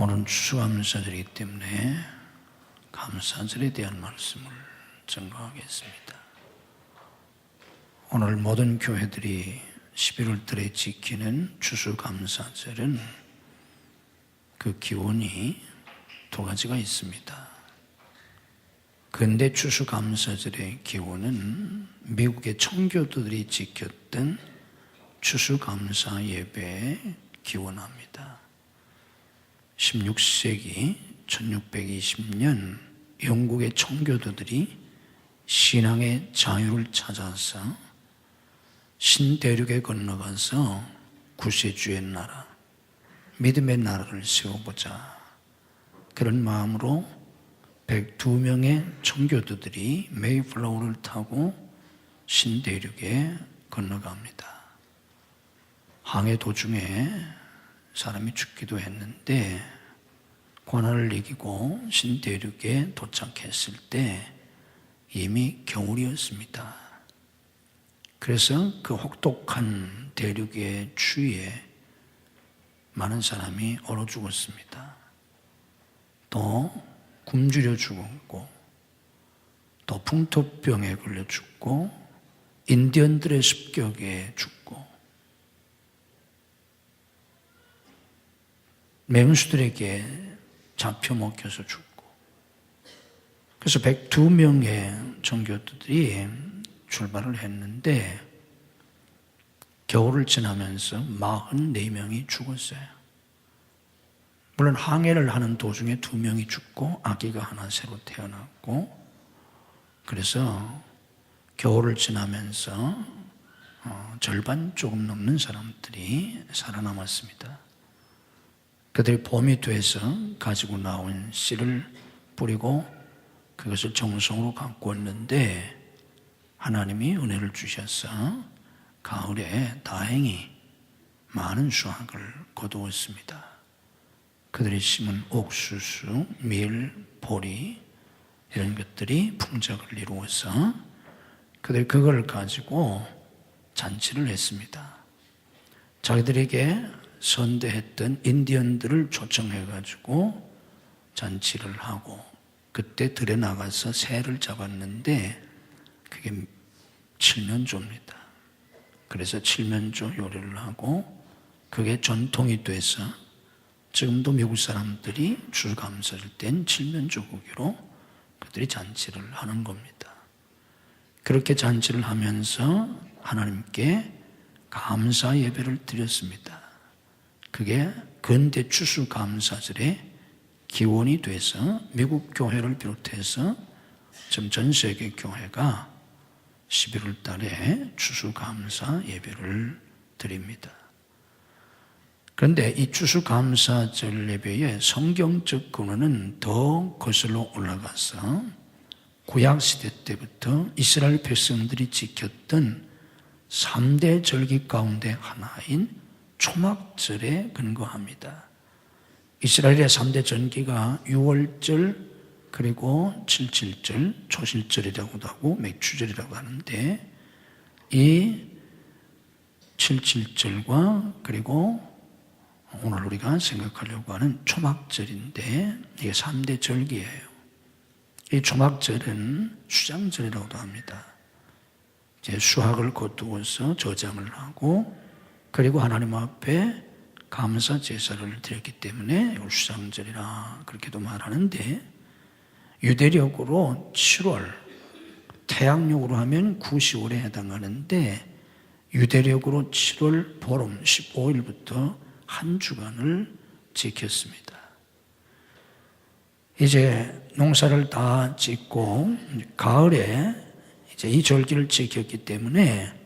오늘 추수감사절이기 때문에 감사절에 대한 말씀을 전가하겠습니다. 오늘 모든 교회들이 11월달에 지키는 추수감사절은 그 기원이 두 가지가 있습니다. 근대 추수감사절의 기원은 미국의 청교도들이 지켰던 추수감사 예배에 기원합니다. 16세기 1620년 영국의 청교도들이 신앙의 자유를 찾아서 신대륙에 건너가서 구세주의 나라, 믿음의 나라를 세워보자. 그런 마음으로 102명의 청교도들이 메이플라워를 타고 신대륙에 건너갑니다. 항해 도중에 사람이 죽기도 했는데 고난을 이기고 신대륙에 도착했을 때 이미 겨울이었습니다. 그래서 그 혹독한 대륙의 추위에 많은 사람이 얼어 죽었습니다. 또 굶주려 죽었고, 또 풍토병에 걸려 죽고, 인디언들의 습격에 죽고, 맹수들에게 잡혀 먹혀서 죽고, 그래서 102명의 청교도들이 출발을 했는데 겨울을 지나면서 44명이 죽었어요. 물론 항해를 하는 도중에 2명이 죽고 아기가 하나 새로 태어났고, 그래서 겨울을 지나면서 절반 조금 넘는 사람들이 살아남았습니다. 그들이 봄이 돼서 가지고 나온 씨를 뿌리고 그것을 정성으로 갖고 왔는데 하나님이 은혜를 주셔서 가을에 다행히 많은 수확을 거두었습니다. 그들이 심은 옥수수, 밀, 보리 이런 것들이 풍작을 이루어서 그들이 그걸 가지고 잔치를 했습니다. 자기들에게 선대했던 인디언들을 초청해가지고 잔치를 하고 그때 들에 나가서 새를 잡았는데 그게 칠면조입니다. 그래서 칠면조 요리를 하고 그게 전통이 돼서 지금도 미국 사람들이 추수감사절 땐 칠면조 고기로 그들이 잔치를 하는 겁니다. 그렇게 잔치를 하면서 하나님께 감사 예배를 드렸습니다. 그게 근대 추수감사절의 기원이 돼서 미국 교회를 비롯해서 지금 전 세계 교회가 11월 달에 추수감사 예배를 드립니다. 그런데 이 추수감사절 예배의 성경적 근원은 더 거슬러 올라가서 구약시대 때부터 이스라엘 백성들이 지켰던 3대 절기 가운데 하나인 초막절에 근거합니다. 이스라엘의 3대 절기가 6월절, 그리고 77절, 초실절이라고도 하고 맥추절이라고 하는데 이 77절과 그리고 오늘 우리가 생각하려고 하는 초막절인데 이게 3대 절기예요. 이 초막절은 수장절이라고도 합니다. 이제 수확을 거두어서 저장을 하고 그리고 하나님 앞에 감사 제사를 드렸기 때문에 이걸 수장절이라 그렇게도 말하는데 유대력으로 7월, 태양력으로 하면 9, 10월에 해당하는데 유대력으로 7월 보름 15일부터 한 주간을 지켰습니다. 이제 농사를 다 짓고 가을에 이제 이 절기를 지켰기 때문에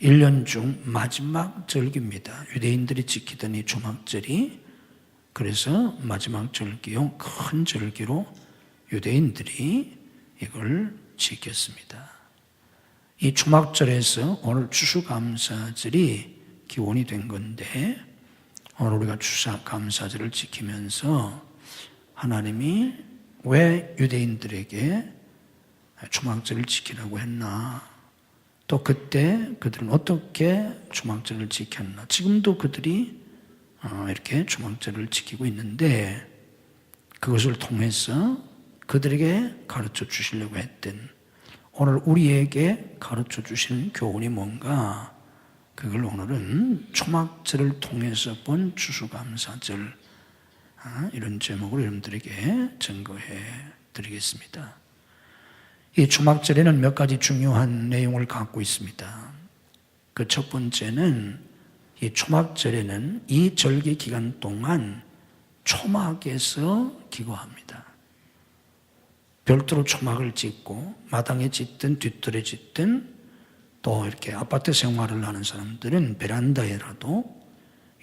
1년 중 마지막 절기입니다. 유대인들이 지키던 이 초막절이 그래서 마지막 절기요 큰 절기로 유대인들이 이걸 지켰습니다. 이 초막절에서 오늘 추수감사절이 기원이 된 건데 오늘 우리가 추수감사절을 지키면서 하나님이 왜 유대인들에게 초막절을 지키라고 했나, 또 그때 그들은 어떻게 초막절을 지켰나, 지금도 그들이 이렇게 초막절을 지키고 있는데 그것을 통해서 그들에게 가르쳐 주시려고 했던 오늘 우리에게 가르쳐 주시는 교훈이 뭔가 그걸 오늘은 초막절을 통해서 본 추수감사절 이런 제목으로 여러분들에게 증거해 드리겠습니다. 이 초막절에는 몇 가지 중요한 내용을 갖고 있습니다. 그 첫 번째는 이 초막절에는 이 절기 기간 동안 초막에서 기거합니다. 별도로 초막을 짓고 마당에 짓든 뒷뜰에 짓든 또 이렇게 아파트 생활을 하는 사람들은 베란다에라도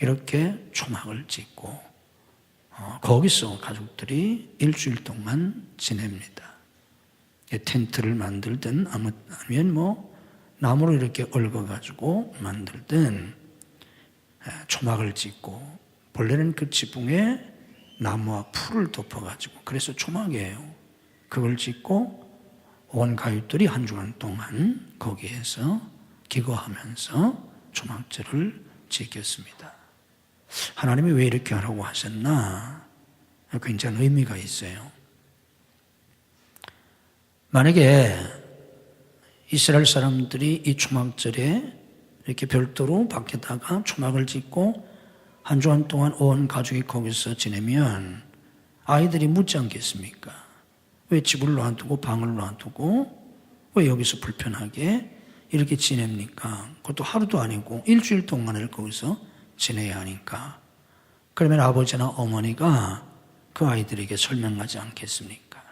이렇게 초막을 짓고 거기서 가족들이 일주일 동안 지냅니다. 텐트를 만들든 아니면 나무로 이렇게 얽어가지고 만들든 초막을 짓고 본래는 그 지붕에 나무와 풀을 덮어가지고 그래서 초막이에요. 그걸 짓고 온 가족들이 한 주간 동안 거기에서 기거하면서 초막절을 지켰습니다. 하나님이 왜 이렇게 하라고 하셨나? 굉장히 의미가 있어요. 만약에 이스라엘 사람들이 이 초막절에 이렇게 별도로 밖에다가 초막을 짓고 한 주간 동안 온 가족이 거기서 지내면 아이들이 묻지 않겠습니까? 왜 집을 놔두고 방을 놔두고 왜 여기서 불편하게 이렇게 지냅니까? 그것도 하루도 아니고 일주일 동안을 거기서 지내야 하니까. 그러면 아버지나 어머니가 그 아이들에게 설명하지 않겠습니까?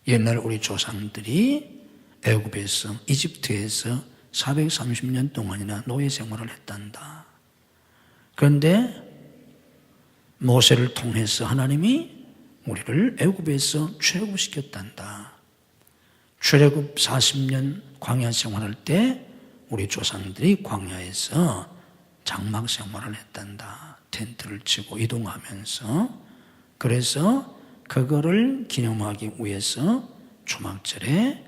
옛날 우리 조상들이 애굽에서 이집트에서 430년 동안이나 노예 생활을 했단다. 그런데 모세를 통해서 하나님이 우리를 애굽에서 출애굽시켰단다. 출애굽 40년 광야 생활할 때 우리 조상들이 광야에서 장막 생활을 했단다. 텐트를 치고 이동하면서. 그래서 그거를 기념하기 위해서 초막절에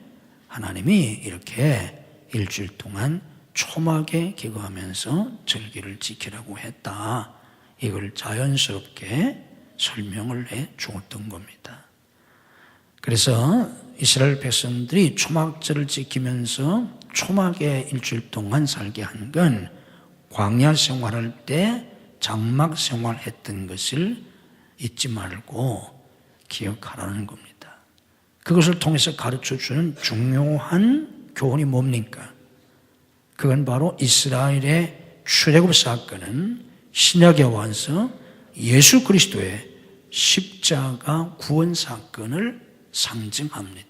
하나님이 이렇게 일주일 동안 초막에 기거하면서 절기를 지키라고 했다. 이걸 자연스럽게 설명을 해 주었던 겁니다. 그래서 이스라엘 백성들이 초막절을 지키면서 초막에 일주일 동안 살게 한 건 광야 생활할 때 장막 생활했던 것을 잊지 말고 기억하라는 겁니다. 그것을 통해서 가르쳐주는 중요한 교훈이 뭡니까? 그건 바로 이스라엘의 출애굽 사건은 신약에 와서 예수 그리스도의 십자가 구원 사건을 상징합니다.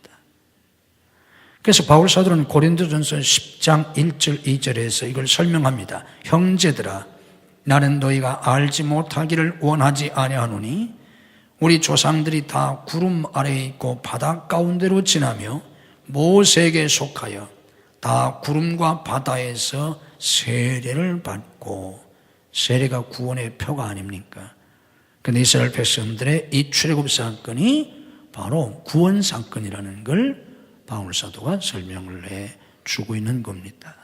그래서 바울 사도는 고린도전서 10장 1절 2절에서 이걸 설명합니다. 형제들아, 나는 너희가 알지 못하기를 원하지 아니하노니 우리 조상들이 다 구름 아래에 있고 바다 가운데로 지나며 모세에게 속하여 다 구름과 바다에서 세례를 받고, 세례가 구원의 표가 아닙니까? 그런데 이스라엘 백성들의 이 출애굽 사건이 바로 구원 사건이라는 걸 바울 사도가 설명을 해주고 있는 겁니다.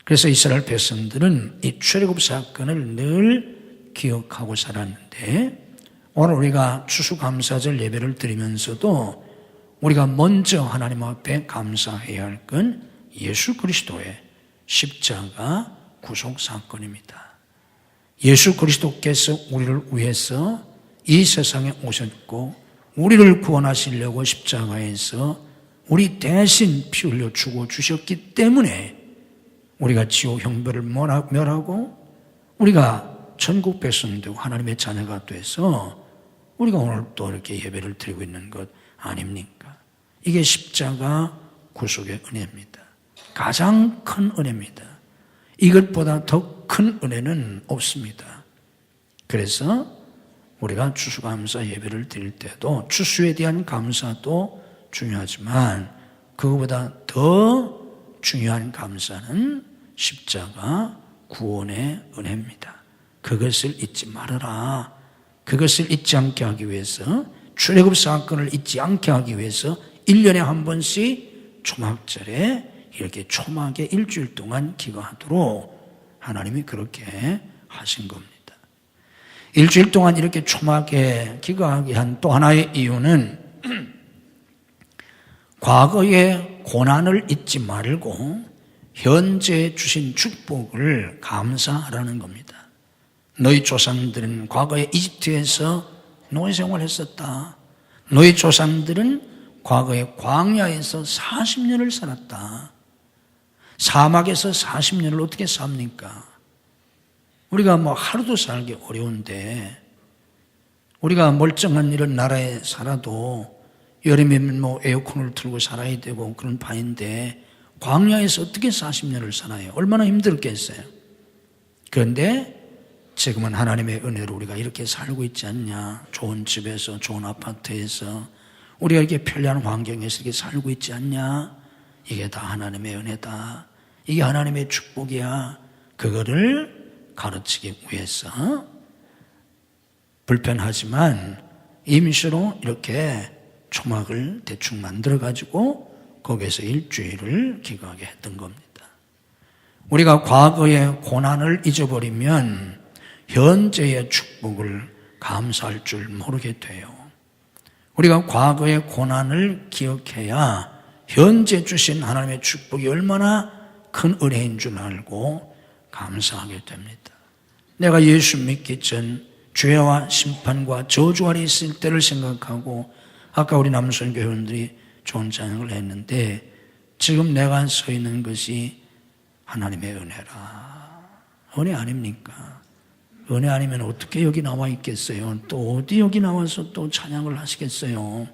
그래서 이스라엘 백성들은 이 출애굽 사건을 늘 기억하고 살았는데, 오늘 우리가 추수감사절 예배를 드리면서도 우리가 먼저 하나님 앞에 감사해야 할 건 예수 그리스도의 십자가 구속 사건입니다. 예수 그리스도께서 우리를 위해서 이 세상에 오셨고 우리를 구원하시려고 십자가에서 우리 대신 피 흘려 죽어주셨기 때문에 우리가 지옥 형벌을 멸하고 우리가 천국 백성이 되고 하나님의 자녀가 돼서 우리가 오늘 또 이렇게 예배를 드리고 있는 것 아닙니까? 이게 십자가 구속의 은혜입니다. 가장 큰 은혜입니다. 이것보다 더 큰 은혜는 없습니다. 그래서 우리가 추수감사 예배를 드릴 때도 추수에 대한 감사도 중요하지만 그것보다 더 중요한 감사는 십자가 구원의 은혜입니다. 그것을 잊지 말아라. 그것을 잊지 않게 하기 위해서, 출애굽 사건을 잊지 않게 하기 위해서 1년에 한 번씩 초막절에 이렇게 초막에 일주일 동안 기거하도록 하나님이 그렇게 하신 겁니다. 일주일 동안 이렇게 초막에 기거하게 한 또 하나의 이유는 과거의 고난을 잊지 말고 현재 주신 축복을 감사하라는 겁니다. 너희 조상들은 과거에 이집트에서 노예생활을 했었다. 너희 조상들은 과거에 광야에서 40년을 살았다. 사막에서 40년을 어떻게 삽니까? 우리가 하루도 살기 어려운데, 우리가 멀쩡한 이런 나라에 살아도 여름에는 에어컨을 틀고 살아야 되고 그런 판인데, 광야에서 어떻게 40년을 살아요? 얼마나 힘들겠어요? 그런데 지금은 하나님의 은혜로 우리가 이렇게 살고 있지 않냐? 좋은 집에서, 좋은 아파트에서, 우리가 이렇게 편리한 환경에서 이렇게 살고 있지 않냐? 이게 다 하나님의 은혜다. 이게 하나님의 축복이야. 그거를 가르치기 위해서 불편하지만 임시로 이렇게 초막을 대충 만들어가지고 거기에서 일주일을 기거하게 했던 겁니다. 우리가 과거의 고난을 잊어버리면 현재의 축복을 감사할 줄 모르게 돼요. 우리가 과거의 고난을 기억해야 현재 주신 하나님의 축복이 얼마나 큰 은혜인 줄 알고 감사하게 됩니다. 내가 예수 믿기 전 죄와 심판과 저주 아래 있을 때를 생각하고 아까 우리 남선 교회원들이 좋은 찬양을 했는데 지금 내가 서 있는 것이 하나님의 은혜라. 은혜 아닙니까? 은혜 아니면 어떻게 여기 나와 있겠어요? 또 어디 여기 나와서 또 찬양을 하시겠어요?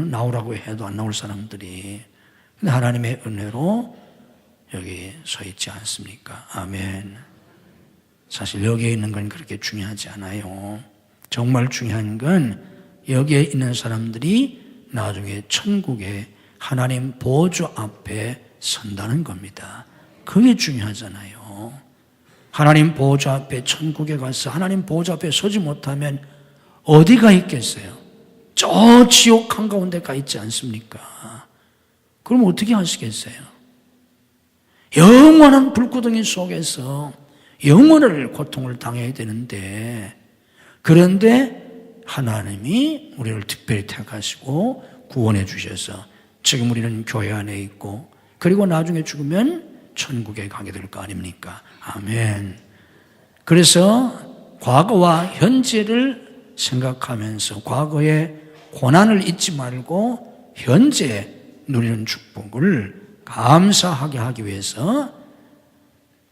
나오라고 해도 안 나올 사람들이. 근데 하나님의 은혜로 여기 서 있지 않습니까? 아멘. 사실 여기에 있는 건 그렇게 중요하지 않아요. 정말 중요한 건 여기에 있는 사람들이 나중에 천국에 하나님 보좌 앞에 선다는 겁니다. 그게 중요하잖아요. 하나님 보좌 앞에 천국에 가서 하나님 보좌 앞에 서지 못하면 어디가 있겠어요? 저 지옥 한가운데 가 있지 않습니까? 그럼 어떻게 하시겠어요? 영원한 불구덩이 속에서 영원을 고통을 당해야 되는데, 그런데 하나님이 우리를 특별히 택하시고 구원해 주셔서 지금 우리는 교회 안에 있고 그리고 나중에 죽으면 천국에 가게 될 거 아닙니까? 아멘. 그래서 과거와 현재를 생각하면서 과거의 고난을 잊지 말고 현재 누리는 축복을 감사하게 하기 위해서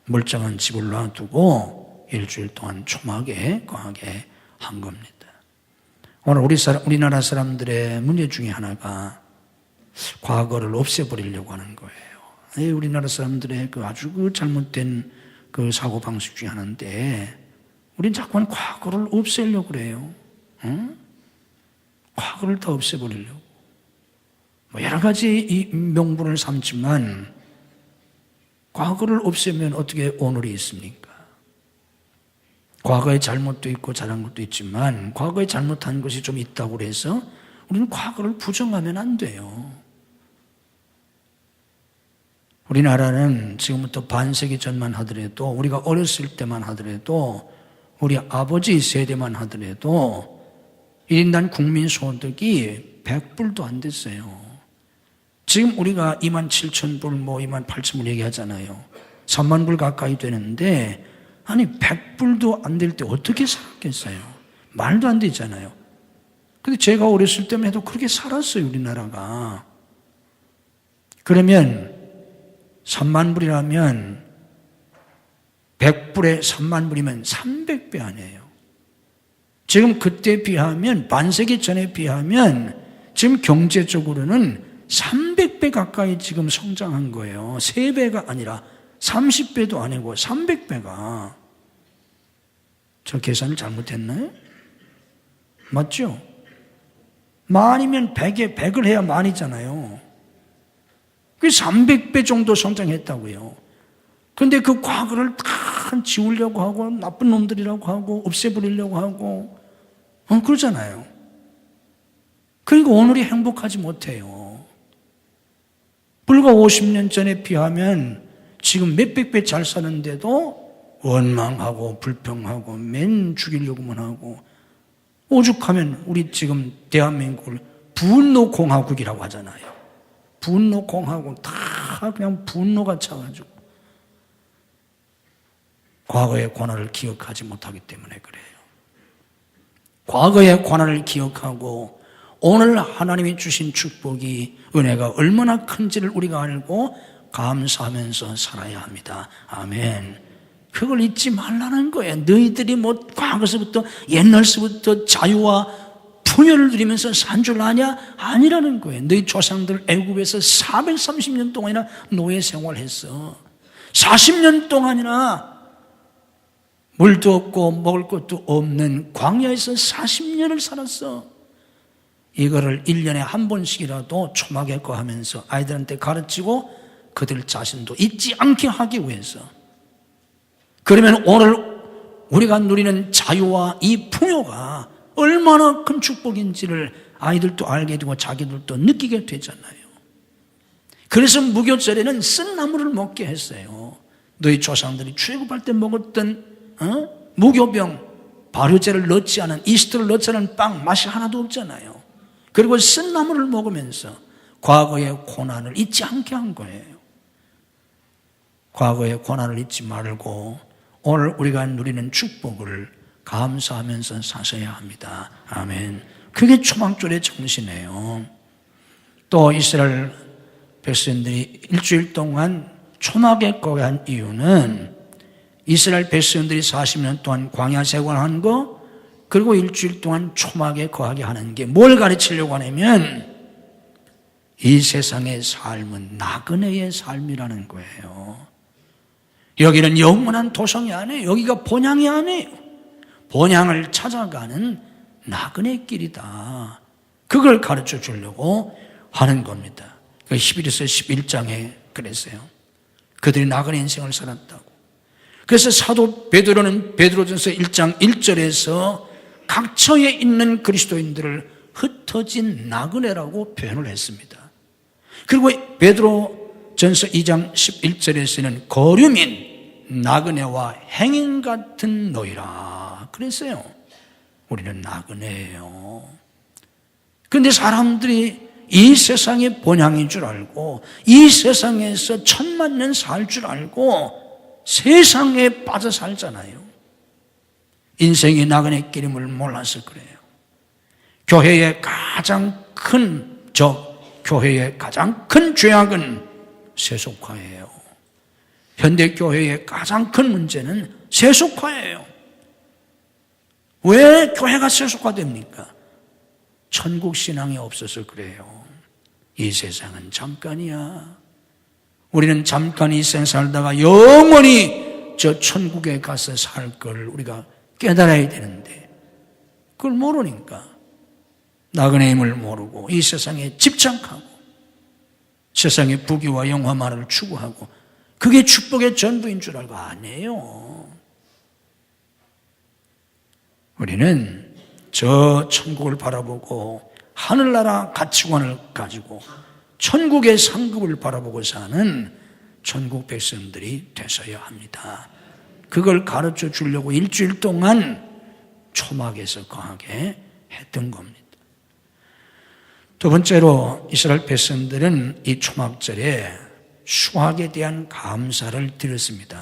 멀쩡한 집을 놔두고 일주일 동안 초막에 거하게 한 겁니다. 오늘 우리나라 사람들의 문제 중에 하나가 과거를 없애버리려고 하는 거예요. 우리나라 사람들의 아주 잘못된 사고방식 중에 하나인데, 우린 자꾸만 과거를 없애려고 그래요. 응? 과거를 다 없애버리려고. 여러 가지 이 명분을 삼지만, 과거를 없애면 어떻게 오늘이 있습니까? 과거에 잘못도 있고 잘한 것도 있지만 과거에 잘못한 것이 좀 있다고 해서 우리는 과거를 부정하면 안 돼요. 우리나라는 지금부터 반세기 전만 하더라도, 우리가 어렸을 때만 하더라도, 우리 아버지 세대만 하더라도 1인당 국민소득이 100불도 안 됐어요. 지금 우리가 27,000불, 28,000불 얘기하잖아요. 3만 불 가까이 되는데, 아니 100불도 안 될 때 어떻게 살았겠어요? 말도 안 되잖아요. 근데 제가 어렸을 때만 해도 그렇게 살았어요, 우리나라가. 그러면 3만 불이라면 100불에 3만 불이면 300배 아니에요. 지금 그때 비하면, 반세기 전에 비하면 지금 경제적으로는 300배 가까이 지금 성장한 거예요. 3배가 아니라 30배도 아니고 300배가. 저 계산을 잘못했나요? 맞죠? 만이면 100에 100을 해야 만이잖아요. 그게 300배 정도 성장했다고요. 그런데 그 과거를 다 지우려고 하고 나쁜 놈들이라고 하고 없애버리려고 하고 그러잖아요. 그러니까 오늘이 행복하지 못해요. 불과 50년 전에 비하면 지금 몇백 배 잘 사는데도 원망하고 불평하고 맨 죽이려고만 하고, 오죽하면 우리 지금 대한민국을 분노공화국이라고 하잖아요. 분노공화국, 다 그냥 분노가 차가지고 과거의 고난을 기억하지 못하기 때문에 그래요. 과거의 고난을 기억하고 오늘 하나님이 주신 축복이, 은혜가 얼마나 큰지를 우리가 알고 감사하면서 살아야 합니다. 아멘. 그걸 잊지 말라는 거예요. 너희들이 뭐 과거서부터, 옛날서부터 자유와 풍요를 누리면서 산 줄 아냐? 아니라는 거예요. 너희 조상들 애굽에서 430년 동안이나 노예 생활했어. 40년 동안이나 물도 없고 먹을 것도 없는 광야에서 40년을 살았어. 이거를 1년에 한 번씩이라도 초막에 거하면서 아이들한테 가르치고 그들 자신도 잊지 않게 하기 위해서. 그러면 오늘 우리가 누리는 자유와 이 풍요가 얼마나 큰 축복인지를 아이들도 알게 되고 자기들도 느끼게 되잖아요. 그래서 무교절에는 쓴 나물을 먹게 했어요. 너희 조상들이 출애굽할 때 먹었던 무교병, 발효제를 넣지 않은, 이스트를 넣지 않은 빵 맛이 하나도 없잖아요. 그리고 쓴 나물을 먹으면서 과거의 고난을 잊지 않게 한 거예요. 과거의 고난을 잊지 말고 오늘 우리가 누리는 축복을 감사하면서 사셔야 합니다. 아멘. 그게 초막절의 정신이에요. 또 이스라엘 백성들이 일주일 동안 초막에 거한 이유는 이스라엘 백성들이 40년 동안 광야 생활한 거, 그리고 일주일 동안 초막에 거하게 하는 게 뭘 가르치려고 하냐면 이 세상의 삶은 나그네의 삶이라는 거예요. 여기는 영원한 도성이 아니에요. 여기가 본향이 아니에요. 본향을 찾아가는 나그네 길이다. 그걸 가르쳐 주려고 하는 겁니다. 히브리서 11장에 그랬어요. 그들이 나그네 인생을 살았다고. 그래서 사도 베드로는 베드로전서 1장 1절에서 각처에 있는 그리스도인들을 흩어진 나그네라고 표현을 했습니다. 그리고 베드로전서 2장 11절에서는 거류민, 나그네와 행인 같은 너희라 그랬어요. 우리는 나그네예요. 그런데 사람들이 이 세상의 본향인 줄 알고 이 세상에서 천만 년 살 줄 알고 세상에 빠져 살잖아요. 인생이 나그네 길임을 몰라서 그래요. 교회의 가장 큰 적, 교회의 가장 큰 죄악은 세속화예요. 현대교회의 가장 큰 문제는 세속화예요. 왜 교회가 세속화됩니까? 천국신앙이 없어서 그래요. 이 세상은 잠깐이야. 우리는 잠깐 이 세상 살다가 영원히 저 천국에 가서 살 걸 우리가 깨달아야 되는데 그걸 모르니까 나그네임을 모르고 이 세상에 집착하고 세상의 부귀와 영화만을 추구하고 그게 축복의 전부인 줄 알고 아니에요. 우리는 저 천국을 바라보고 하늘나라 가치관을 가지고 천국의 상급을 바라보고 사는 천국 백성들이 되셔야 합니다. 그걸 가르쳐 주려고 일주일 동안 초막에서 거하게 했던 겁니다. 두 번째로 이스라엘 백성들은 이 초막절에 수확에 대한 감사를 드렸습니다.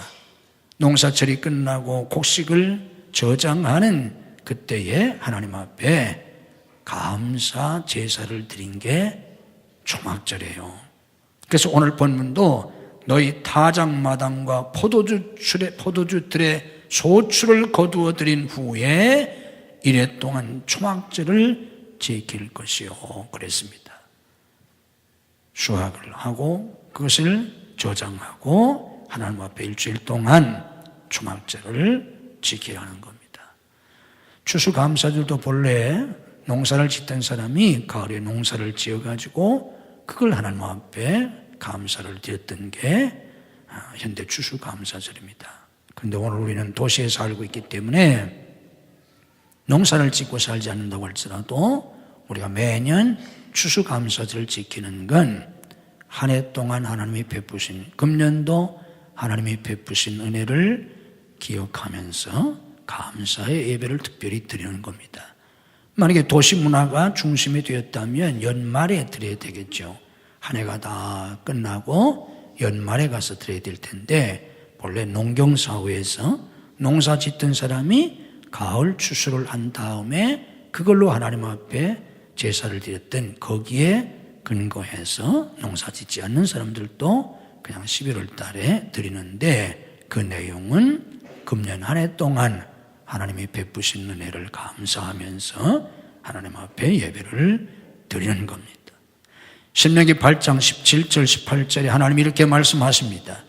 농사철이 끝나고 곡식을 저장하는 그때에 하나님 앞에 감사 제사를 드린 게 초막절이에요. 그래서 오늘 본문도 너희 타작마당과 포도주들의 소출을 거두어 드린 후에 이래 동안 초막절을 지킬 것이요 그랬습니다. 수확을 하고 그것을 저장하고 하나님 앞에 일주일 동안 초막절을 지키라는 겁니다. 추수감사절도 본래 농사를 짓던 사람이 가을에 농사를 지어가지고 그걸 하나님 앞에 감사를 드렸던 게 현대 추수감사절입니다. 그런데 오늘 우리는 도시에 살고 있기 때문에 농사를 짓고 살지 않는다고 할지라도 우리가 매년 추수감사절을 지키는 건 한 해 동안 하나님이 베푸신, 금년도 하나님이 베푸신 은혜를 기억하면서 감사의 예배를 특별히 드리는 겁니다. 만약에 도시문화가 중심이 되었다면 연말에 드려야 되겠죠. 한 해가 다 끝나고 연말에 가서 드려야 될 텐데, 본래 농경사회에서 농사 짓던 사람이 가을 추수를 한 다음에 그걸로 하나님 앞에 제사를 드렸던, 거기에 근거해서 농사 짓지 않는 사람들도 그냥 11월 달에 드리는데, 그 내용은 금년 한 해 동안 하나님이 베푸신 은혜를 감사하면서 하나님 앞에 예배를 드리는 겁니다. 신명기 8장 17절 18절에 하나님이 이렇게 말씀하십니다.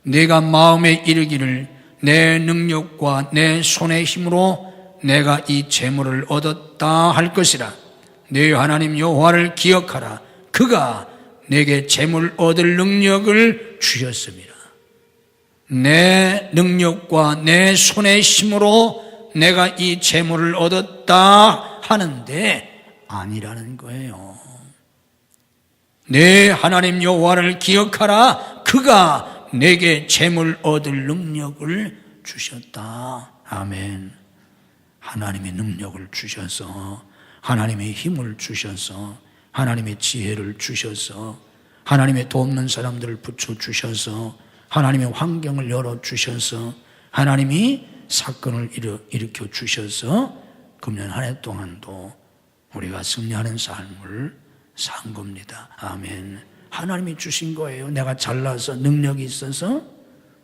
내가 마음에 이르기를 내 능력과 내 손의 힘으로 내가 이 재물을 얻었다 할 것이라. 네 하나님 여호와를 기억하라. 그가 내게 재물 얻을 능력을 주셨습니다. 내 능력과 내 손의 힘으로 내가 이 재물을 얻었다 하는데 아니라는 거예요. 내 하나님 여호와를 기억하라. 그가 내게 재물 얻을 능력을 주셨다. 아멘. 하나님의 능력을 주셔서, 하나님의 힘을 주셔서, 하나님의 지혜를 주셔서, 하나님의 돕는 사람들을 붙여주셔서, 하나님의 환경을 열어주셔서, 하나님이 사건을 일으켜 주셔서 금년 한 해 동안도 우리가 승리하는 삶을 산 겁니다. 아멘. 하나님이 주신 거예요. 내가 잘나서 능력이 있어서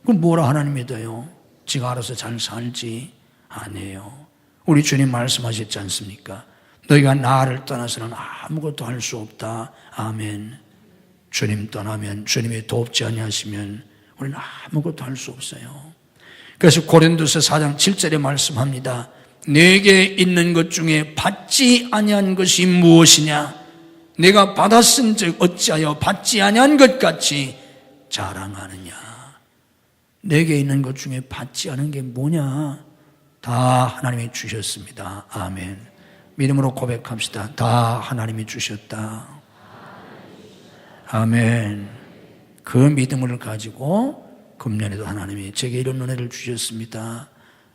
그럼 뭐라 하나님 믿어요? 지가 알아서 잘 살지? 아니에요. 우리 주님 말씀하셨지 않습니까? 너희가 나를 떠나서는 아무것도 할 수 없다. 아멘. 주님 떠나면, 주님이 돕지 아니하시면 우리는 아무것도 할 수 없어요. 그래서 고린도서 4장 7절에 말씀합니다. 내게 있는 것 중에 받지 아니한 것이 무엇이냐? 내가 받았은즉 어찌하여 받지 아니한 것 같이 자랑하느냐? 내게 있는 것 중에 받지 않은 게 뭐냐? 다 하나님이 주셨습니다. 아멘. 믿음으로 고백합시다. 다 하나님이 주셨다. 아멘. 그 믿음을 가지고 금년에도 하나님이 제게 이런 은혜를 주셨습니다.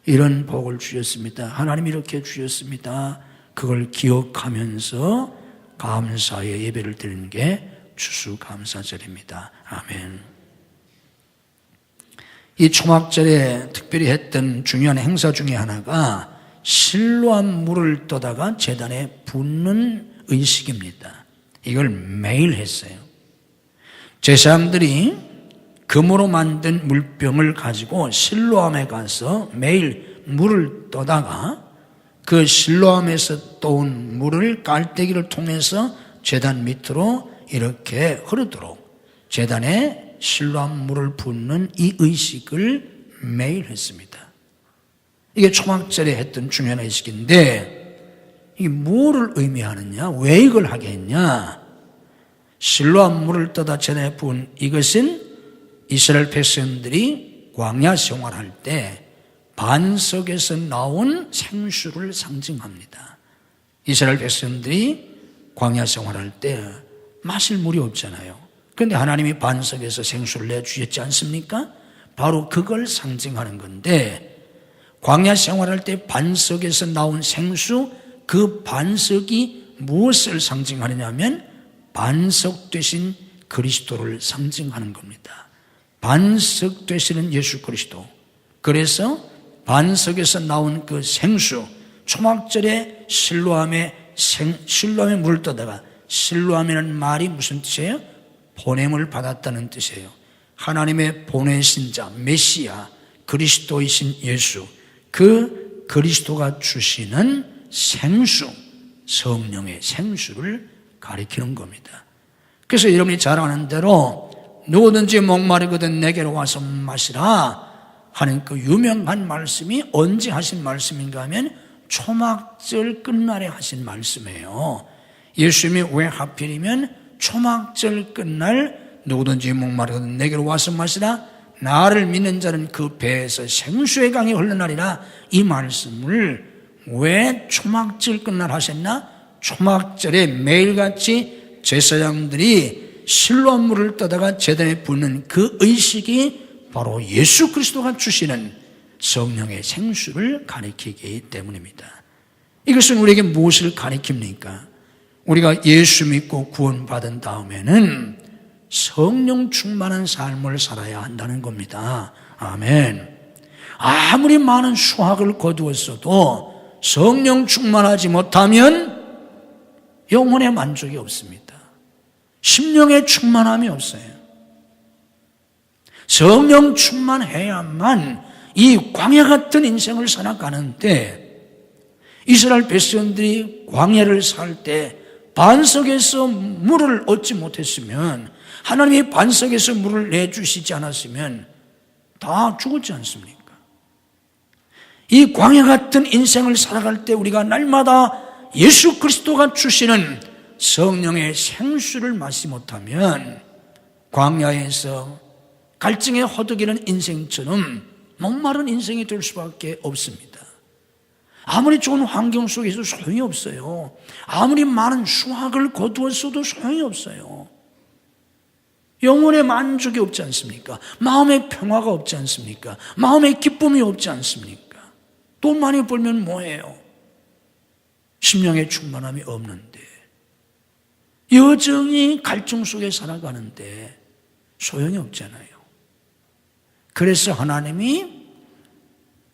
이런 복을 주셨습니다. 하나님이 이렇게 주셨습니다. 그걸 기억하면서 감사의 예배를 드리는 게 추수감사절입니다. 아멘. 이 초막절에 특별히 했던 중요한 행사 중에 하나가 실로암 물을 떠다가 제단에 붓는 의식입니다. 이걸 매일 했어요. 제사장들이 금으로 만든 물병을 가지고 실로암에 가서 매일 물을 떠다가 그 실로암에서 떠온 물을 깔때기를 통해서 제단 밑으로 이렇게 흐르도록 제단에 실로암 물을 붓는 이 의식을 매일 했습니다. 이게 초막절에 했던 중요한 의식인데, 이게 뭐를 의미하느냐? 왜 이걸 하게 했냐? 실로암 물을 떠다 제단에 부은 이것은 이스라엘 백성들이 광야 생활할 때 반석에서 나온 생수를 상징합니다. 이스라엘 백성들이 광야 생활할 때 마실 물이 없잖아요. 그런데 하나님이 반석에서 생수를 내주셨지 않습니까? 바로 그걸 상징하는 건데, 광야 생활할 때 반석에서 나온 생수, 그 반석이 무엇을 상징하느냐면 반석 되신 그리스도를 상징하는 겁니다. 반석 되시는 예수 그리스도. 그래서 반석에서 나온 그 생수, 초막절에 실로암에 물을 떠다가, 실로암이라는 말이 무슨 뜻이에요? 보냄을 받았다는 뜻이에요. 하나님의 보내신 자, 메시아, 그리스도이신 예수, 그 그리스도가 주시는 생수, 성령의 생수를 가리키는 겁니다. 그래서 여러분이 잘 아는 대로 누구든지 목마르거든 내게로 와서 마시라 하는 그 유명한 말씀이 언제 하신 말씀인가 하면 초막절 끝날에 하신 말씀이에요. 예수님이 왜 하필이면 초막절 끝날 누구든지 목마르거든 내게로 와서 마시라, 나를 믿는 자는 그 배에서 생수의 강이 흘러나리라, 이 말씀을 왜 초막절 끝날 하셨나? 초막절에 매일같이 제사장들이 실로암 물을 떠다가 제단에 붓는 그 의식이 바로 예수 그리스도가 주시는 성령의 생수를 가리키기 때문입니다. 이것은 우리에게 무엇을 가리킵니까? 우리가 예수 믿고 구원받은 다음에는 성령 충만한 삶을 살아야 한다는 겁니다. 아멘. 아무리 많은 수학을 거두었어도 성령 충만하지 못하면 영혼의 만족이 없습니다. 심령의 충만함이 없어요. 성령 충만해야만 이 광야 같은 인생을 살아가는데, 이스라엘 백성들이 광야를 살 때 반석에서 물을 얻지 못했으면, 하나님이 반석에서 물을 내주시지 않았으면 다 죽었지 않습니까? 이 광야 같은 인생을 살아갈 때 우리가 날마다 예수 그리스도가 주시는 성령의 생수를 마시지 못하면 광야에서 갈증에 허덕이는 인생처럼 목마른 인생이 될 수밖에 없습니다. 아무리 좋은 환경 속에서 소용이 없어요. 아무리 많은 수확을 거두었어도 소용이 없어요. 영혼의 만족이 없지 않습니까? 마음의 평화가 없지 않습니까? 마음의 기쁨이 없지 않습니까? 돈 많이 벌면 뭐예요? 심령의 충만함이 없는데, 여정이 갈증 속에 살아가는데 소용이 없잖아요. 그래서 하나님이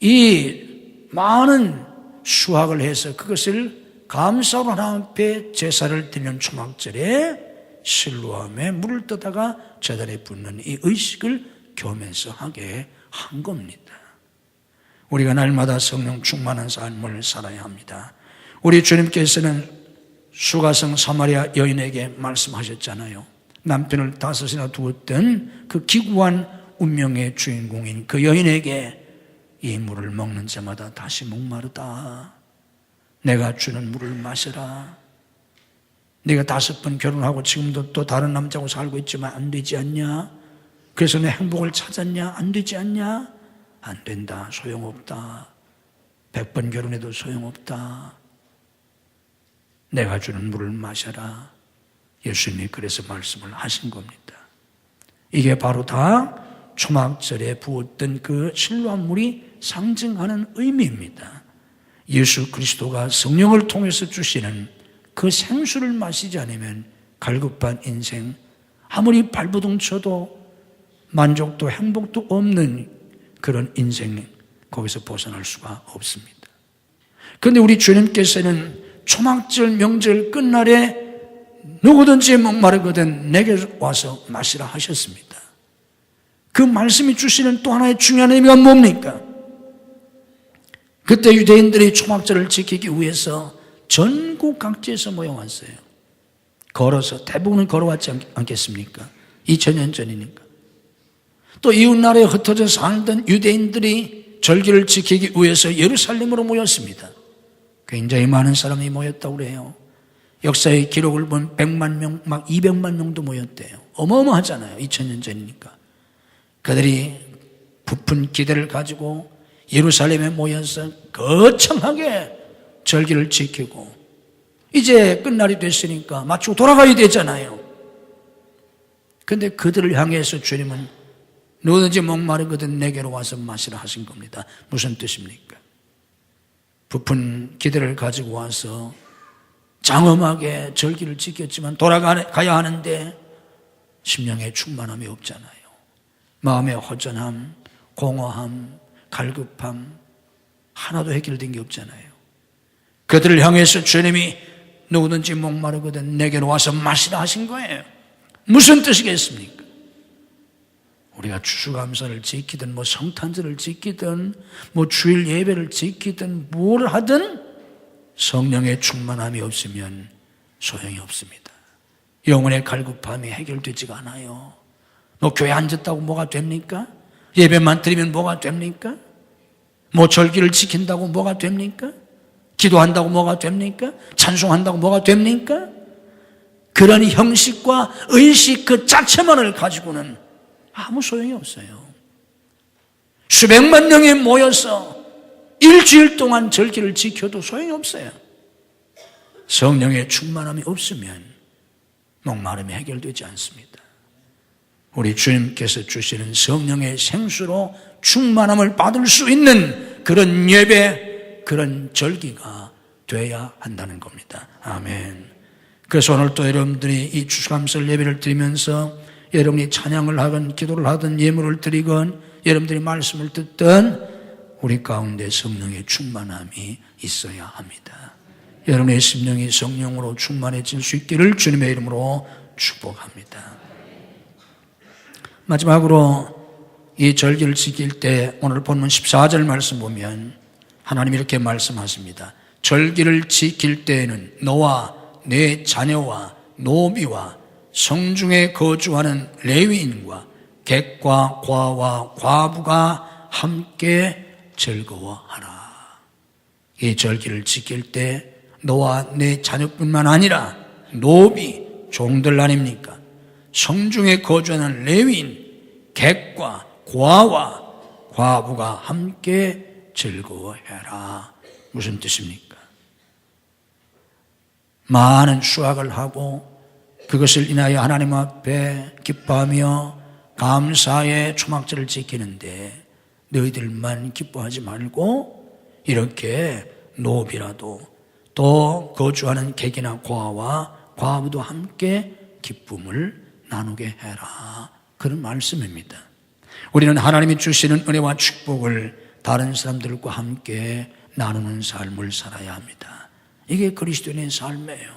이 많은 수확을 해서 그것을 감사로 하나님 앞에 제사를 드리는 초막절에 실로암에 물을 떠다가 제단에 붓는 이 의식을 겸해서 하게 한 겁니다. 우리가 날마다 성령 충만한 삶을 살아야 합니다. 우리 주님께서는 수가성 사마리아 여인에게 말씀하셨잖아요. 남편을 5이나 두었던 그 기구한 운명의 주인공인 그 여인에게 이 물을 먹는 자마다 다시 목마르다. 내가 주는 물을 마셔라. 네가 5번 결혼하고 지금도 또 다른 남자하고 살고 있지만 안 되지 않냐? 그래서 내 행복을 찾았냐? 안 되지 않냐? 안 된다. 소용없다. 100번 결혼해도 소용없다. 내가 주는 물을 마셔라. 예수님이 그래서 말씀을 하신 겁니다. 이게 바로 다 초막절에 부었던 그 실로암 물이 상징하는 의미입니다. 예수 그리스도가 성령을 통해서 주시는 그 생수를 마시지 않으면 갈급한 인생, 아무리 발버둥 쳐도 만족도 행복도 없는 그런 인생, 거기서 벗어날 수가 없습니다. 그런데 우리 주님께서는 초막절 명절 끝날에 누구든지 목마르거든 내게 와서 마시라 하셨습니다. 그 말씀이 주시는 또 하나의 중요한 의미가 뭡니까? 그때 유대인들이 초막절을 지키기 위해서 전국 각지에서 모여왔어요. 걸어서, 대부분은 걸어왔지 않겠습니까? 2000년 전이니까. 또 이웃나라에 흩어져 살던 유대인들이 절기를 지키기 위해서 예루살렘으로 모였습니다. 굉장히 많은 사람이 모였다고 그래요. 역사의 기록을 보면 100만 명, 막 200만 명도 모였대요. 어마어마하잖아요. 2000년 전이니까. 그들이 부푼 기대를 가지고 예루살렘에 모여서 거창하게 절기를 지키고 이제 끝날이 됐으니까 마치고 돌아가야 되잖아요. 그런데 그들을 향해서 주님은 누구든지 목마르거든 내게로 와서 마시라 하신 겁니다. 무슨 뜻입니까? 부푼 기대를 가지고 와서 장엄하게 절기를 지켰지만 돌아가야 하는데 심령에 충만함이 없잖아요. 마음의 허전함, 공허함, 갈급함 하나도 해결된 게 없잖아요. 그들을 향해서 주님이 누구든지 목마르거든 내게로 와서 마시라 하신 거예요. 무슨 뜻이겠습니까? 우리가 추수감사를 지키든 뭐 성탄절을 지키든 뭐 주일 예배를 지키든 뭘 하든 성령의 충만함이 없으면 소용이 없습니다. 영혼의 갈급함이 해결되지가 않아요. 뭐 교회 앉았다고 뭐가 됩니까? 예배만 드리면 뭐가 됩니까? 뭐 절기를 지킨다고 뭐가 됩니까? 기도한다고 뭐가 됩니까? 찬송한다고 뭐가 됩니까? 그런 형식과 의식 그 자체만을 가지고는 아무 소용이 없어요. 수백만 명이 모여서 일주일 동안 절기를 지켜도 소용이 없어요. 성령의 충만함이 없으면 목마름이 해결되지 않습니다. 우리 주님께서 주시는 성령의 생수로 충만함을 받을 수 있는 그런 예배, 그런 절기가 돼야 한다는 겁니다. 아멘. 그래서 오늘 또 여러분들이 이 추수감사절 예배를 드리면서 여러분이 찬양을 하건 기도를 하든 예물을 드리건 여러분들이 말씀을 듣든 우리 가운데 성령의 충만함이 있어야 합니다. 여러분의 심령이 성령으로 충만해질 수 있기를 주님의 이름으로 축복합니다. 마지막으로 이 절기를 지킬 때 오늘 본문 14절 말씀 보면 하나님이 이렇게 말씀하십니다. 절기를 지킬 때에는 너와 내 자녀와 노비와 성중에 거주하는 레위인과 객과 과와 과부가 함께 즐거워하라. 이 절기를 지킬 때 너와 내 자녀뿐만 아니라 노비, 종들 아닙니까? 성중에 거주하는 레위인, 객과 과와 과부가 함께 즐거워해라. 무슨 뜻입니까? 많은 수확을 하고 그것을 인하여 하나님 앞에 기뻐하며 감사의 초막절을 지키는데 너희들만 기뻐하지 말고 이렇게 노비라도 또 거주하는 객이나 과와 과부도 함께 기쁨을 나누게 해라. 그런 말씀입니다. 우리는 하나님이 주시는 은혜와 축복을 다른 사람들과 함께 나누는 삶을 살아야 합니다. 이게 그리스도인의 삶이에요.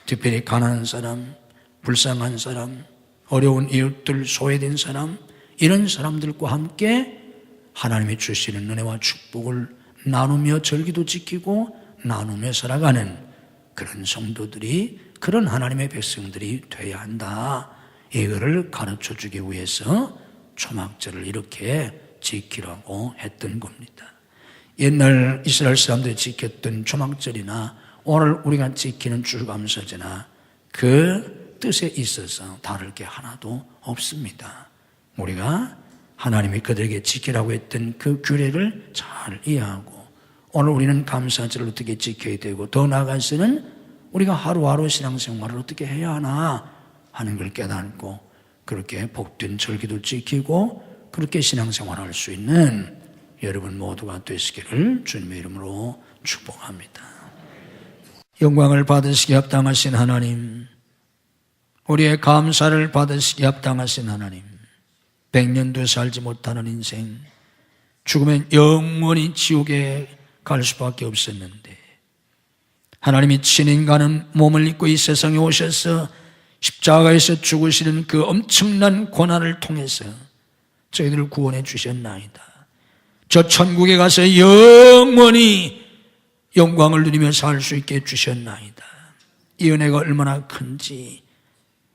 특별히 가난한 사람, 불쌍한 사람, 어려운 이웃들, 소외된 사람, 이런 사람들과 함께 하나님이 주시는 은혜와 축복을 나누며 절기도 지키고 나누며 살아가는 그런 성도들이, 그런 하나님의 백성들이 돼야 한다. 이거를 가르쳐 주기 위해서 초막절을 이렇게 지키라고 했던 겁니다. 옛날 이스라엘 사람들이 지켰던 초막절이나 오늘 우리가 지키는 추수감사제나 그 뜻에 있어서 다를 게 하나도 없습니다. 우리가 하나님이 그들에게 지키라고 했던 그 규례를 잘 이해하고 오늘 우리는 감사절을 어떻게 지켜야 되고 더 나아가서는 우리가 하루하루 신앙생활을 어떻게 해야 하나 하는 걸 깨닫고 그렇게 복된 절기도 지키고 그렇게 신앙생활을 할 수 있는 여러분 모두가 되시기를 주님의 이름으로 축복합니다. 영광을 받으시기 합당하신 하나님, 우리의 감사를 받으시기 합당하신 하나님, 100년도 살지 못하는 인생, 죽으면 영원히 지옥에 갈 수밖에 없었는데 하나님이 친인간은 몸을 입고 이 세상에 오셔서 십자가에서 죽으시는 그 엄청난 고난을 통해서 저희들을 구원해 주셨나이다. 저 천국에 가서 영원히 영광을 누리며 살 수 있게 해주셨나이다. 이 은혜가 얼마나 큰지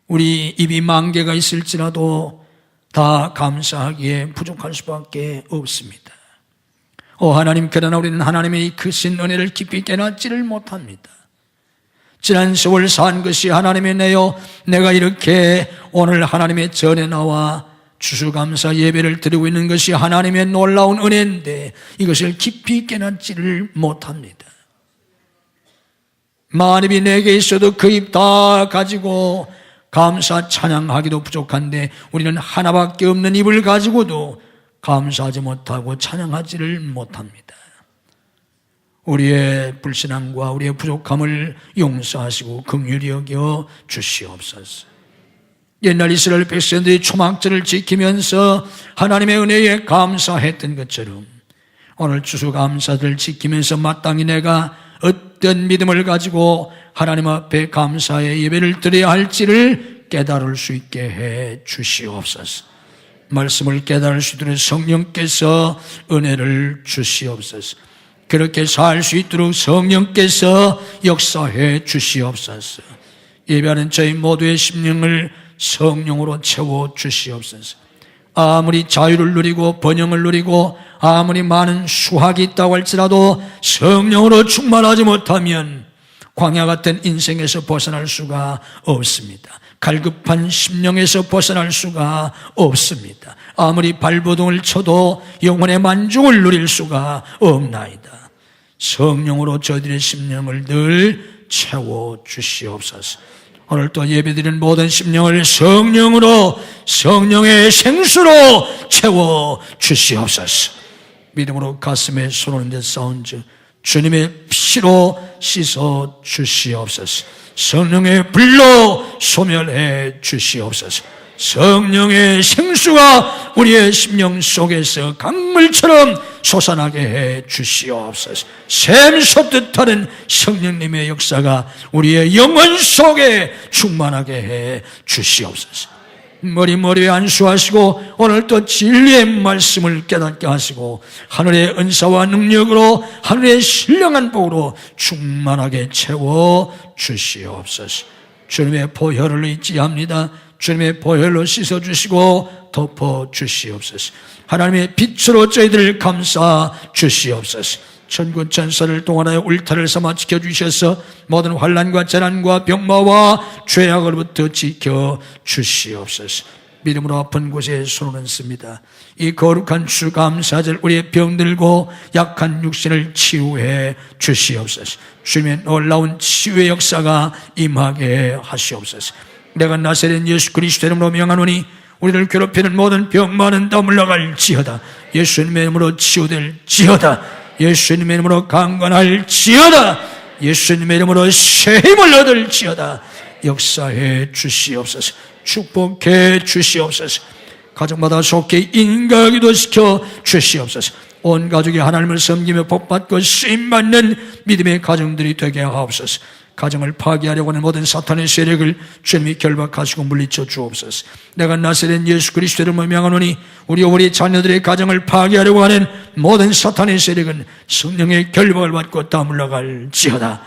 우리 입이 10,000개가 있을지라도 다 감사하기에 부족할 수밖에 없습니다. 하나님, 그러나 우리는 하나님의 이 크신 은혜를 깊이 깨닫지를 못합니다. 지난 세월 산 것이 하나님의 은혜요, 내가 이렇게 오늘 하나님의 전에 나와 추수감사 예배를 드리고 있는 것이 하나님의 놀라운 은혜인데 이것을 깊이 깨닫지를 못합니다. 만입이 내게 있어도 그 입 다 가지고 감사 찬양하기도 부족한데 우리는 하나밖에 없는 입을 가지고도 감사하지 못하고 찬양하지를 못합니다. 우리의 불신앙과 우리의 부족함을 용서하시고 긍휼히 여겨 주시옵소서. 옛날 이스라엘 백성들이 초막절을 지키면서 하나님의 은혜에 감사했던 것처럼 오늘 추수감사를 지키면서 마땅히 내가 어떤 믿음을 가지고 하나님 앞에 감사의 예배를 드려야 할지를 깨달을 수 있게 해 주시옵소서. 말씀을 깨달을 수 있도록 성령께서 은혜를 주시옵소서. 그렇게 살 수 있도록 성령께서 역사해 주시옵소서. 예배하는 저희 모두의 심령을 성령으로 채워 주시옵소서. 아무리 자유를 누리고 번영을 누리고 아무리 많은 수확이 있다고 할지라도 성령으로 충만하지 못하면 광야 같은 인생에서 벗어날 수가 없습니다. 갈급한 심령에서 벗어날 수가 없습니다. 아무리 발버둥을 쳐도 영혼의 만족을 누릴 수가 없나이다. 성령으로 저희들의 심령을 늘 채워 주시옵소서. 오늘 또 예배드리는 모든 심령을 성령으로, 성령의 생수로 채워 주시옵소서. 믿음으로 가슴에 손을 얹어 싸운즉 주님의 피로 씻어 주시옵소서. 성령의 불로 소멸해 주시옵소서. 성령의 생수가 우리의 심령 속에서 강물처럼 솟아나게 해 주시옵소서. 샘솟듯 하는 성령님의 역사가 우리의 영혼 속에 충만하게 해 주시옵소서. 머리머리에 안수하시고 오늘 또 진리의 말씀을 깨닫게 하시고 하늘의 은사와 능력으로 하늘의 신령한 복으로 충만하게 채워 주시옵소서. 주님의 보혈을 의지합니다. 주님의 보혈로 씻어주시고 덮어주시옵소서. 하나님의 빛으로 저희들을 감싸 주시옵소서. 천군 천사를 동원하여 울타리를 삼아 지켜주셔서 모든 환난과 재난과 병마와 죄악으로부터 지켜주시옵소서. 믿음으로 아픈 곳에 손을 얹습니다. 이 거룩한 주 감사절 우리의 병들고 약한 육신을 치유해 주시옵소서. 주님의 놀라운 치유의 역사가 임하게 하시옵소서. 내가 나사렛 예수 그리스도 이름으로 명하노니 우리를 괴롭히는 모든 병마는 다 물러갈지어다. 예수님의 이름으로 치유될지어다. 예수님의 이름으로 강건할지어다. 예수님의 이름으로 새 힘을 얻을지어다. 역사해 주시옵소서. 축복해 주시옵소서. 가정마다 속히 인가하기도 시켜 주시옵소서. 온 가족이 하나님을 섬기며 복받고 쓰임받는 믿음의 가정들이 되게 하옵소서. 가정을 파괴하려고 하는 모든 사탄의 세력을 주님이 결박하시고 물리쳐 주옵소서. 내가 나사렛 예수 그리스도 이름으로 명하노니 우리 자녀들의 가정을 파괴하려고 하는 모든 사탄의 세력은 성령의 결박을 받고 다 물러갈지어다.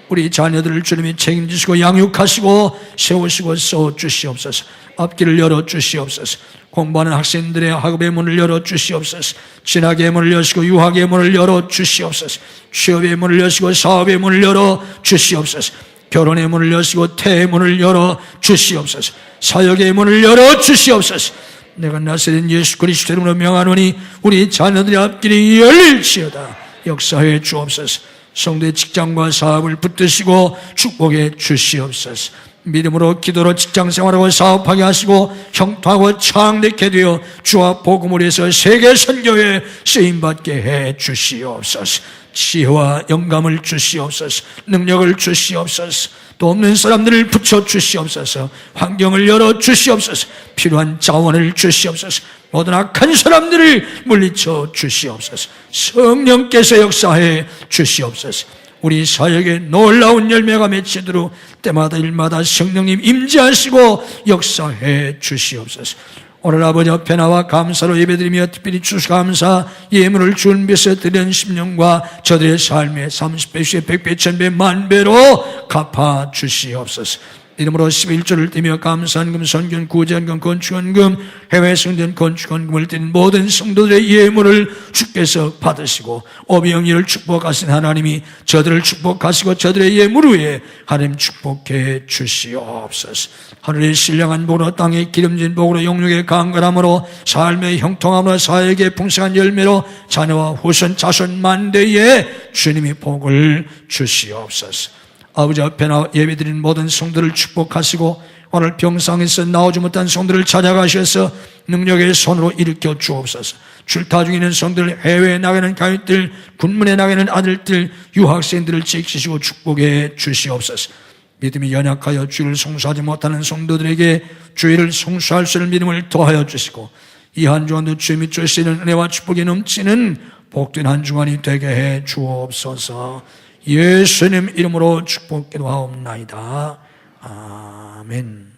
우리 자녀들을 주님이 책임지시고 양육하시고 세우시고 써주시옵소서. 앞길을 열어주시옵소서. 공부하는 학생들의 학업의 문을 열어주시옵소서. 진학의 문을 여시고 유학의 문을 열어주시옵소서. 취업의 문을 여시고 사업의 문을 열어주시옵소서. 결혼의 문을 여시고 태의 문을 열어주시옵소서. 사역의 문을 열어주시옵소서. 내가 나사렛 예수 그리스도 이름으로 명하노니 우리 자녀들의 앞길이 열릴지어다. 역사해 주옵소서. 성도의 직장과 사업을 붙드시고 축복해 주시옵소서. 믿음으로 기도로 직장생활하고 사업하게 하시고 형통하고 창대케 되어 주와 복음을 위해서 세계 선교에 쓰임받게 해 주시옵소서. 지혜와 영감을 주시옵소서. 능력을 주시옵소서. 또 없는 사람들을 붙여 주시옵소서. 환경을 열어 주시옵소서. 필요한 자원을 주시옵소서. 모든 악한 사람들을 물리쳐 주시옵소서. 성령께서 역사해 주시옵소서. 우리 사역에 놀라운 열매가 맺히도록 때마다 일마다 성령님 임재하시고 역사해 주시옵소서. 오늘 아버지 앞에 나와 감사로 예배드리며 특별히 추수감사 예물을 준비해서 드리는 심령과 저들의 삶에 30배, 10배, 100배, 1000배, 만배로 갚아 주시옵소서. 이름으로 11조를 띠며 감사헌금, 선견, 구제헌금, 건축헌금, 해외 성전 건축헌금을 띠는 모든 성도들의 예물을 주께서 받으시고 오병이를 축복하신 하나님이 저들을 축복하시고 저들의 예물 위에 하나님 축복해 주시옵소서. 하늘의 신령한 복으로 땅의 기름진 복으로 영육의 강건함으로 삶의 형통함으로 사역의 풍성한 열매로 자녀와 후손 자손 만대에 주님이 복을 주시옵소서. 아버지 앞에 나와 예배드리는 모든 성도를 축복하시고 오늘 병상에서 나오지 못한 성도를 찾아가셔서 능력의 손으로 일으켜 주옵소서. 출타 중에 있는 성도들, 해외에 나가는 가족들, 군문에 나가는 아들들, 유학생들을 지키시고 축복해 주시옵소서. 믿음이 연약하여 주를 송수하지 못하는 성도들에게 주의를 송수할 수 있는 믿음을 더하여 주시고 이 한 주간도 주의 밑 주시는 은혜와 축복이 넘치는 복된 한 주간이 되게 해 주옵소서. 예수님 이름으로 축복기도하옵나이다. 아멘.